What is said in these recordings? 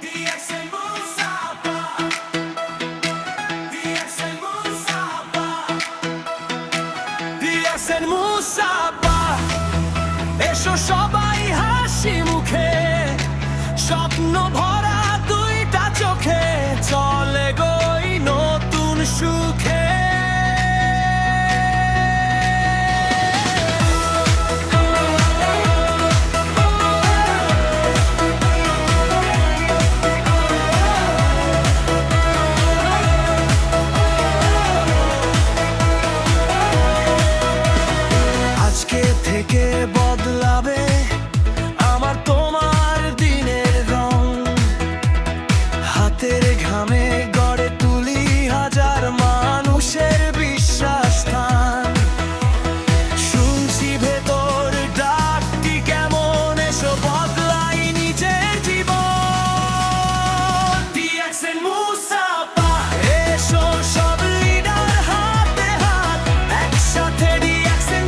DXN Musaba, DXN Musaba, DXN Musaba, এসো সবাই হাসি মুখে, স্বপ্ন ভরা দুইটা চোখে, চলে গই নতুন সুখে। থেকে বদলাবে আমার তোমার দিনের রং, হাতের ঘামে গড়ে তুলি হাজার মানুষের বিশ্বাস স্থান। শুনছি ভেতর ডাকটি কেমন, এসো বদলাই নিজের জীবন। DXN Musaba, এসো সব লিডার হাতে হাত, একসাথে DXN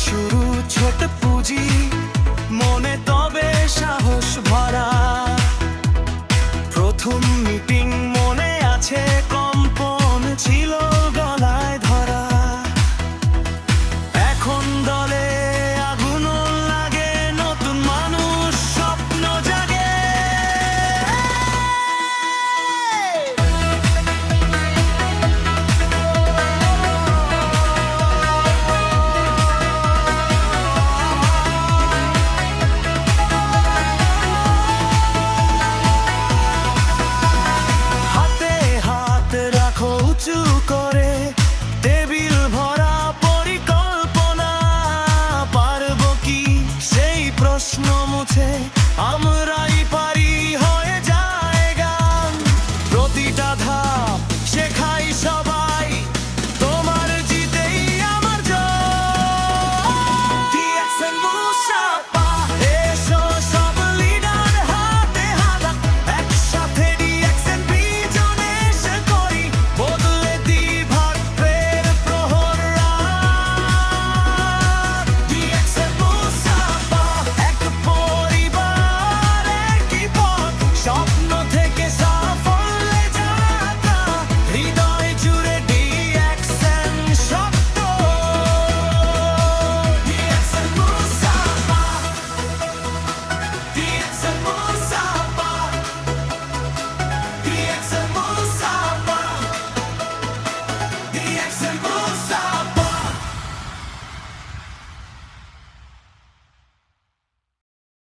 শুরু ছোট পুঁজি, মনে তবে সাহস ভরা। প্রথম মিটিং মনে আছে, কম্পন ছিল গলায় ধরা। এখন দলে আগুন লাগে, নতুন মানুষ স্বপ্ন জাগে। To